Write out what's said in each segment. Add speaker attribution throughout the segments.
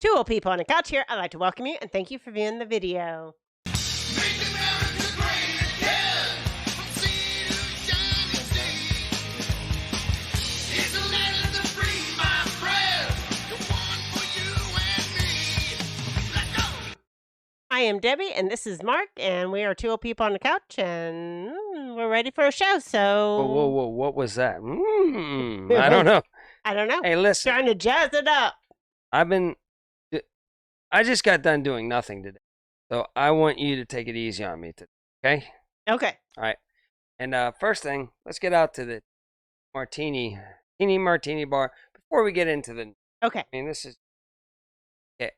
Speaker 1: Two old people on a couch here. I'd like to welcome you and thank you for viewing the video.
Speaker 2: Make America great again. From sea to shining sea. It's the land of the free, my friend. The one for you and me. Let's go.
Speaker 1: I am Debbie and this is Mark, and we are two old people on the couch, and we're ready for a show. So,
Speaker 3: Whoa, what was that? I don't know.
Speaker 1: I don't know.
Speaker 3: Hey, listen,
Speaker 1: Trying to jazz it up.
Speaker 3: I just got done doing nothing today. So I want you to take it easy on me today, okay?
Speaker 1: Okay.
Speaker 3: All right. And first thing, let's get out to the martini bar before we get into the,
Speaker 1: Okay.
Speaker 3: I mean, this is, yeah,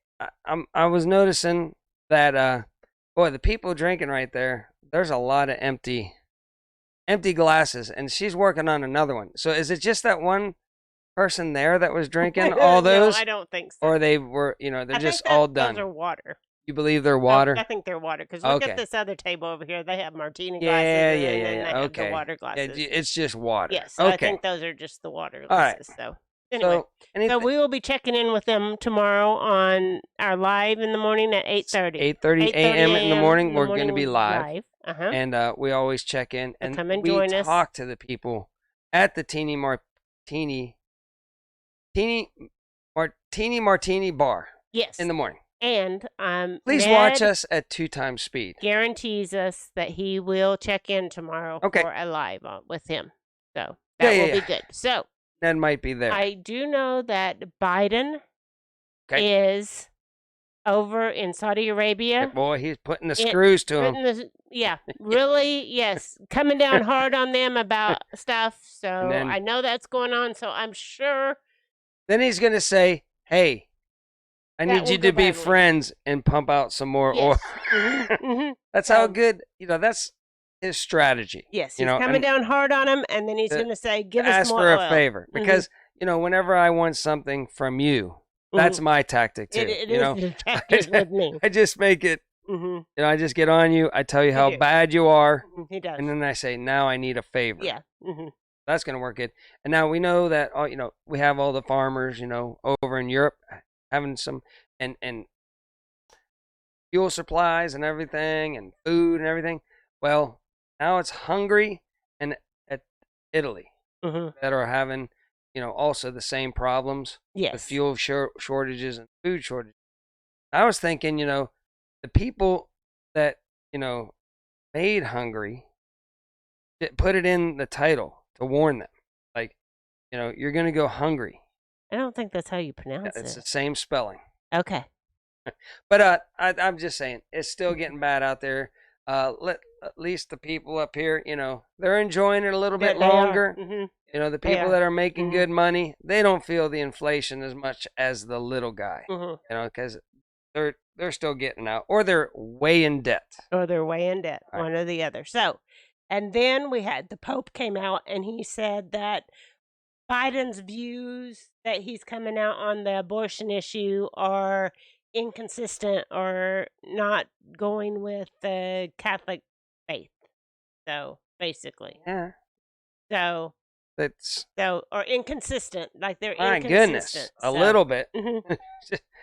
Speaker 3: I was noticing that, boy, the people drinking right there, there's a lot of empty glasses, and she's working on another one. So is it just that one person there that was drinking all those?
Speaker 1: No, I don't think so.
Speaker 3: Or they were, they're
Speaker 1: I
Speaker 3: just
Speaker 1: think
Speaker 3: all done.
Speaker 1: Those are water.
Speaker 3: You believe they're water?
Speaker 1: I think they're water, because look
Speaker 3: Okay.
Speaker 1: at this other table over here. They have martini glasses.
Speaker 3: Yeah.
Speaker 1: and then they have
Speaker 3: Okay.
Speaker 1: the water glasses.
Speaker 3: It's just water.
Speaker 1: Yes, so I
Speaker 3: Okay.
Speaker 1: think those are just the water
Speaker 3: All right.
Speaker 1: glasses. So anyway,
Speaker 3: So,
Speaker 1: so we will be checking in with them tomorrow on our live in the morning at 8:30.
Speaker 3: 8:30 a.m. in the morning, we're going to be live.
Speaker 1: Uh-huh.
Speaker 3: And we always check in.
Speaker 1: So
Speaker 3: And
Speaker 1: come and
Speaker 3: we
Speaker 1: join us.
Speaker 3: talk to the people at the TINI Martini bar
Speaker 1: Yes.
Speaker 3: in the morning.
Speaker 1: And
Speaker 3: Please
Speaker 1: Ned
Speaker 3: watch us at 2x speed.
Speaker 1: guarantees us that he will check in tomorrow
Speaker 3: Okay.
Speaker 1: for a live with him. So that will be good. So
Speaker 3: Ned might be there.
Speaker 1: I do know that Biden
Speaker 3: Okay.
Speaker 1: is over in Saudi Arabia.
Speaker 3: Boy, he's putting the screws to him.
Speaker 1: Really, yes, coming down hard on them about stuff. So
Speaker 3: And then-
Speaker 1: I know that's going on. So I'm sure.
Speaker 3: Then he's going to say, hey, I
Speaker 1: That
Speaker 3: need
Speaker 1: will
Speaker 3: you
Speaker 1: go
Speaker 3: to be
Speaker 1: badly.
Speaker 3: friends and pump out some more oil.
Speaker 1: Yes. Mhm.
Speaker 3: That's how good, that's his strategy.
Speaker 1: Yes,
Speaker 3: You
Speaker 1: he's
Speaker 3: know,
Speaker 1: coming
Speaker 3: and
Speaker 1: down hard on him, and then he's
Speaker 3: to-
Speaker 1: going to say, "Give us
Speaker 3: Ask
Speaker 1: more
Speaker 3: for
Speaker 1: oil."
Speaker 3: a favor. Because, whenever I want something from you, that's my tactic too.
Speaker 1: It is your tactic with me.
Speaker 3: I just make it,
Speaker 1: Mm-hmm.
Speaker 3: I just get on you. I tell you how
Speaker 1: do.
Speaker 3: bad you are.
Speaker 1: He does.
Speaker 3: And then I say, now I need a favor.
Speaker 1: Yeah. Mm-hmm.
Speaker 3: That's going to work good. And now we know that, we have all the farmers, over in Europe having some, and fuel supplies and everything and food and everything. Well, now it's Hungary and Italy
Speaker 1: Mm-hmm.
Speaker 3: that are having, also the same problems
Speaker 1: Yes.
Speaker 3: with fuel shortages and food shortages. I was thinking, the people that, made Hungary, put it in the title to warn them. Like, you're going to go hungry.
Speaker 1: I don't think that's how you pronounce
Speaker 3: It's
Speaker 1: it.
Speaker 3: the same spelling.
Speaker 1: Okay.
Speaker 3: But I'm just saying, it's still getting bad out there. At least the people up here, they're enjoying it a little bit longer.
Speaker 1: Mm-hmm.
Speaker 3: The people that are making
Speaker 1: Mhm.
Speaker 3: good money, they don't feel the inflation as much as the little guy.
Speaker 1: Mm-hmm.
Speaker 3: Because they're still getting out, or they're way in debt.
Speaker 1: Or they're way in debt,
Speaker 3: Right.
Speaker 1: one or the other. So, and then we had the Pope came out and he said that Biden's views that he's coming out on the abortion issue are inconsistent or not going with the Catholic faith. So basically,
Speaker 3: Yeah,
Speaker 1: so
Speaker 3: that's
Speaker 1: or inconsistent, like they're
Speaker 3: my
Speaker 1: inconsistent.
Speaker 3: goodness, a little bit.
Speaker 1: Mhm.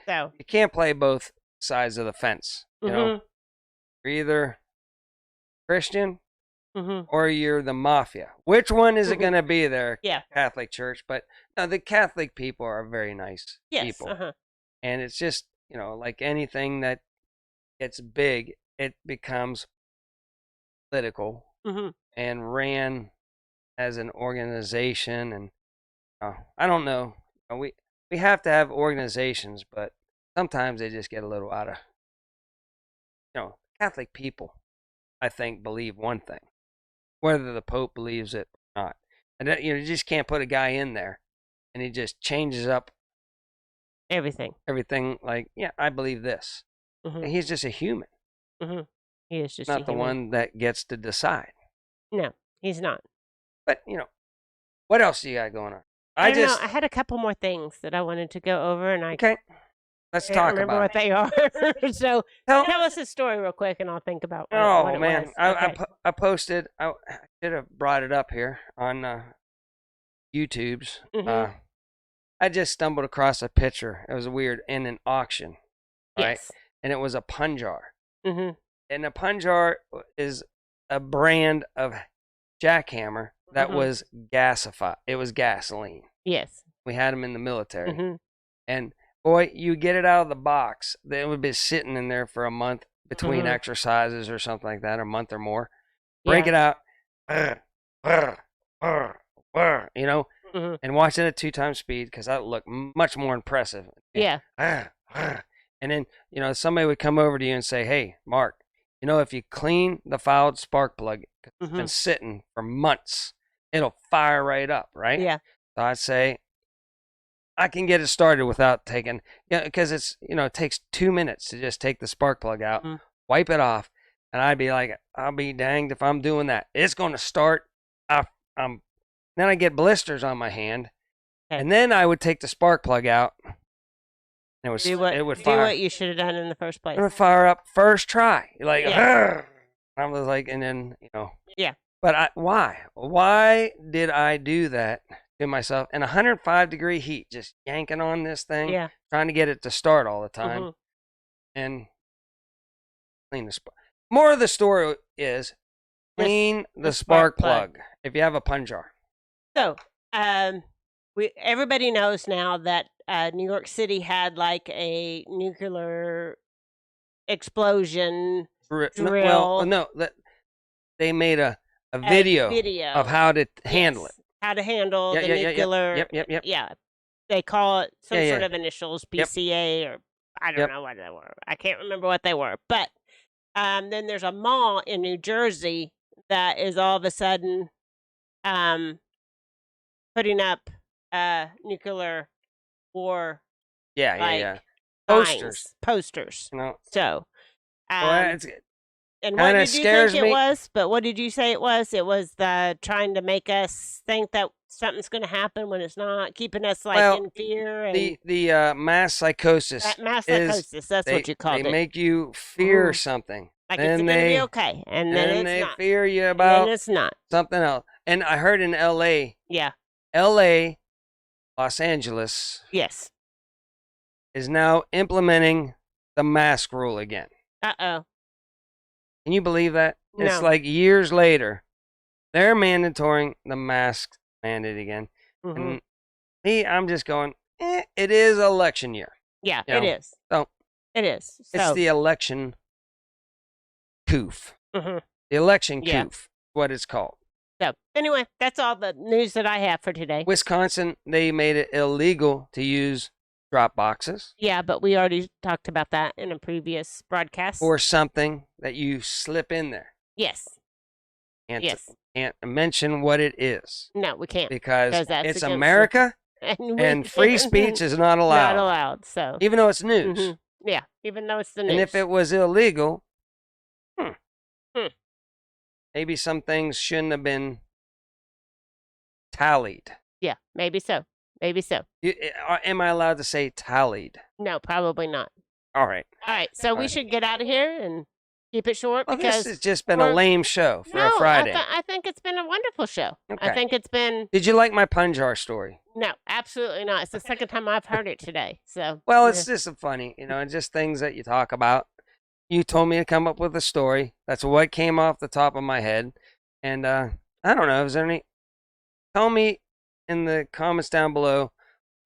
Speaker 1: So
Speaker 3: You can't play both sides of the fence.
Speaker 1: mhm,
Speaker 3: You're either Christian
Speaker 1: mhm.
Speaker 3: or you're the mafia. Which one is it
Speaker 1: Mhm.
Speaker 3: going to be there?
Speaker 1: Yeah.
Speaker 3: Catholic Church. But no, the Catholic people are very nice
Speaker 1: Yes.
Speaker 3: people.
Speaker 1: Uh-huh.
Speaker 3: And it's just, like anything that gets big, it becomes political
Speaker 1: Mhm.
Speaker 3: and ran as an organization. And I don't know. We have to have organizations, but sometimes they just get a little out of, Catholic people, I think, believe one thing, whether the Pope believes it or not. And you just can't put a guy in there and he just changes up
Speaker 1: Everything.
Speaker 3: everything. Like, yeah, I believe this.
Speaker 1: Mhm.
Speaker 3: And he's just a human,
Speaker 1: Mhm. He is just
Speaker 3: not
Speaker 1: a
Speaker 3: the
Speaker 1: human.
Speaker 3: one that gets to decide.
Speaker 1: No, he's not.
Speaker 3: But what else do you got going on?
Speaker 1: I don't know. I had a couple more things that I wanted to go over, and I
Speaker 3: Okay, let's
Speaker 1: can't
Speaker 3: talk
Speaker 1: remember
Speaker 3: about
Speaker 1: what
Speaker 3: it.
Speaker 1: they are. So
Speaker 3: Tell-
Speaker 1: tell us a story real quick, and I'll think about what
Speaker 3: Oh
Speaker 1: it
Speaker 3: man,
Speaker 1: was.
Speaker 3: I
Speaker 1: Okay.
Speaker 3: I posted. I should have brought it up here on YouTube's.
Speaker 1: Mhm.
Speaker 3: I just stumbled across a picture. It was weird in an auction, right?
Speaker 1: Yes.
Speaker 3: And it was a Punjar.
Speaker 1: Mm-hmm.
Speaker 3: And a Punjar is a brand of jackhammer that
Speaker 1: Mhm.
Speaker 3: was gasified. It was gasoline.
Speaker 1: Yes.
Speaker 3: We had them in the military.
Speaker 1: Mm-hmm.
Speaker 3: And boy, you get it out of the box, it would be sitting in there for a month between
Speaker 1: Mhm.
Speaker 3: exercises or something like that, a month or more. Break it out, you know,
Speaker 1: Mm-hmm.
Speaker 3: and watch it at 2 times speed because that would look much more impressive.
Speaker 1: Yeah.
Speaker 3: And then, somebody would come over to you and say, hey, Mark, if you clean the fouled spark plug, it's
Speaker 1: Mm-hmm.
Speaker 3: been sitting for months, it'll fire right up, right?
Speaker 1: Yeah.
Speaker 3: So I'd say, I can get it started without taking, because it's, it takes 2 minutes to just take the spark plug out,
Speaker 1: Mhm.
Speaker 3: wipe it off, and I'd be like, I'll be danged if I'm doing that. It's going to start. Then I get blisters on my hand,
Speaker 1: Okay.
Speaker 3: and then I would take the spark plug out. And it would
Speaker 1: Do
Speaker 3: fire.
Speaker 1: what you should have done in the first place.
Speaker 3: It would fire up first try. Like,
Speaker 1: Yeah.
Speaker 3: I was like, and then
Speaker 1: Yeah.
Speaker 3: But why? Why did I do that to myself in 105-degree heat, just yanking on this thing,
Speaker 1: Yeah.
Speaker 3: trying to get it to start all the time,
Speaker 1: Mhm.
Speaker 3: and clean the spark. More of the story is clean the spark plug if you have a Punjar.
Speaker 1: So, everybody knows now that New York City had like a nuclear explosion drill.
Speaker 3: They made a video of how to handle
Speaker 1: Yes, how to handle the
Speaker 3: Yeah.
Speaker 1: nuclear.
Speaker 3: Yep.
Speaker 1: Yeah, they call it some
Speaker 3: Yeah,
Speaker 1: sort
Speaker 3: yeah.
Speaker 1: of initials,
Speaker 3: Yep.
Speaker 1: PCA, or I don't
Speaker 3: Yep.
Speaker 1: know what they were. I can't remember what they were. But then there's a mall in New Jersey that is all of a sudden putting up nuclear war
Speaker 3: Yeah.
Speaker 1: posters.
Speaker 3: You know,
Speaker 1: So,
Speaker 3: well,
Speaker 1: and
Speaker 3: it's
Speaker 1: what
Speaker 3: kinda
Speaker 1: did you
Speaker 3: scares
Speaker 1: think it
Speaker 3: me.
Speaker 1: was? But what did you say it was? It was the trying to make us think that something's going to happen when it's not, keeping us like
Speaker 3: Well,
Speaker 1: in fear and
Speaker 3: the mass psychosis
Speaker 1: that mass
Speaker 3: is
Speaker 1: psychosis. That's
Speaker 3: they
Speaker 1: what you called
Speaker 3: they
Speaker 1: it.
Speaker 3: make you fear
Speaker 1: Mhm.
Speaker 3: something,
Speaker 1: Like it's
Speaker 3: then
Speaker 1: going to be
Speaker 3: they
Speaker 1: okay, and then
Speaker 3: then
Speaker 1: it's
Speaker 3: they
Speaker 1: not.
Speaker 3: fear you
Speaker 1: And then
Speaker 3: about
Speaker 1: it's not.
Speaker 3: something else. And I heard in L.A.,
Speaker 1: Yeah.
Speaker 3: Los Angeles
Speaker 1: Yes.
Speaker 3: is now implementing the mask rule again.
Speaker 1: Uh-oh.
Speaker 3: Can you believe that? It's
Speaker 1: No.
Speaker 3: like years later, they're mandatoring the mask mandate again.
Speaker 1: Mhm.
Speaker 3: And I'm just going, it is election year.
Speaker 1: Yeah,
Speaker 3: You
Speaker 1: it
Speaker 3: know,
Speaker 1: is.
Speaker 3: so
Speaker 1: It is.
Speaker 3: it's
Speaker 1: So,
Speaker 3: the election coof.
Speaker 1: mhm.
Speaker 3: The election
Speaker 1: Yeah.
Speaker 3: coof, what it's called.
Speaker 1: So, anyway, that's all the news that I have for today.
Speaker 3: Wisconsin, they made it illegal to use drop boxes
Speaker 1: Yeah, but we already talked about that in a previous broadcast.
Speaker 3: or something that you slip in there.
Speaker 1: Yes.
Speaker 3: Can't,
Speaker 1: Yes.
Speaker 3: can't mention what it is
Speaker 1: No, we can't.
Speaker 3: because
Speaker 1: that's
Speaker 3: it's
Speaker 1: against the-
Speaker 3: America
Speaker 1: we
Speaker 3: and free
Speaker 1: can't-
Speaker 3: speech is not allowed,
Speaker 1: Not allowed. So,
Speaker 3: even though it's news.
Speaker 1: mhm. Yeah, even though it's the news.
Speaker 3: And if it was illegal,
Speaker 1: Hmm.
Speaker 3: maybe some things shouldn't have been tallied.
Speaker 1: Yeah, maybe so. Maybe so.
Speaker 3: Am I allowed to say tallied?
Speaker 1: No, probably not.
Speaker 3: All right.
Speaker 1: All right, so we
Speaker 3: right.
Speaker 1: should get out of here and keep it short
Speaker 3: Well,
Speaker 1: because
Speaker 3: this has just been a
Speaker 1: we're-
Speaker 3: lame show for
Speaker 1: no,
Speaker 3: a Friday.
Speaker 1: I think it's been a wonderful show.
Speaker 3: Okay.
Speaker 1: I think it's been
Speaker 3: Did you like my Punjar story?
Speaker 1: no, absolutely not. It's the second time I've heard it today. So
Speaker 3: Well, it's just funny, and just things that you talk about. You told me to come up with a story. That's what came off the top of my head. And I don't know, is there any... Tell me in the comments down below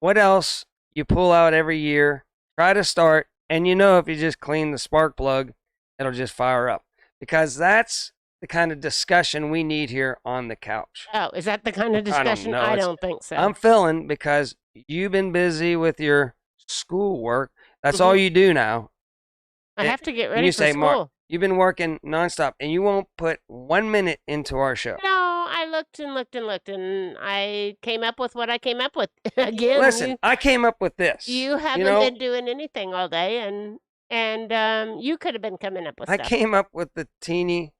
Speaker 3: what else you pull out every year, try to start, and if you just clean the spark plug, it'll just fire up. Because that's the kind of discussion we need here on the couch.
Speaker 1: Oh, is that the kind of discussion?
Speaker 3: know.
Speaker 1: I
Speaker 3: It's-
Speaker 1: don't think so.
Speaker 3: I'm feeling because you've been busy with your schoolwork. That's all you do now.
Speaker 1: I have to get
Speaker 3: And
Speaker 1: ready
Speaker 3: you
Speaker 1: for
Speaker 3: say,
Speaker 1: school.
Speaker 3: Mark, you've been working nonstop, and you won't put 1 minute into our show.
Speaker 1: No, I looked and looked and looked, and I came up with what I came up with. Again,
Speaker 3: Listen, I came up with this.
Speaker 1: you haven't been doing anything all day, and you could have been coming up with
Speaker 3: I
Speaker 1: stuff.
Speaker 3: came up with the TINI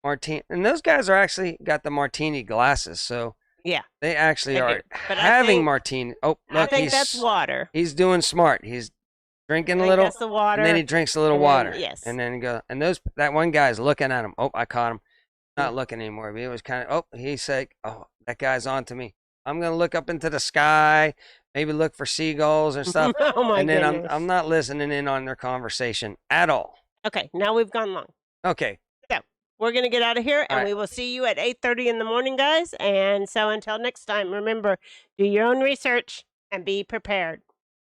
Speaker 3: Martini, and those guys are actually got the martini glasses, so
Speaker 1: Yeah,
Speaker 3: they actually
Speaker 1: they
Speaker 3: are
Speaker 1: do. But I
Speaker 3: having
Speaker 1: think-
Speaker 3: martini. Oh,
Speaker 1: I
Speaker 3: look,
Speaker 1: think that's water.
Speaker 3: he's doing smart. He's drinking
Speaker 1: I
Speaker 3: a
Speaker 1: think
Speaker 3: little,
Speaker 1: that's the water.
Speaker 3: and then he drinks a little
Speaker 1: and then-
Speaker 3: water.
Speaker 1: yes.
Speaker 3: And then he goes, and that one guy's looking at him. Oh, I caught him. Not looking anymore. But he was kind of, he said, oh, that guy's on to me. I'm going to look up into the sky. maybe look for seagulls or stuff.
Speaker 1: Oh my
Speaker 3: And then
Speaker 1: goodness.
Speaker 3: I'm not listening in on their conversation at all.
Speaker 1: Okay, now we've gone long.
Speaker 3: Okay.
Speaker 1: We're going to get out of here, and
Speaker 3: All right.
Speaker 1: we will see you at 8:30 in the morning, guys. And so until next time, remember, do your own research and be prepared.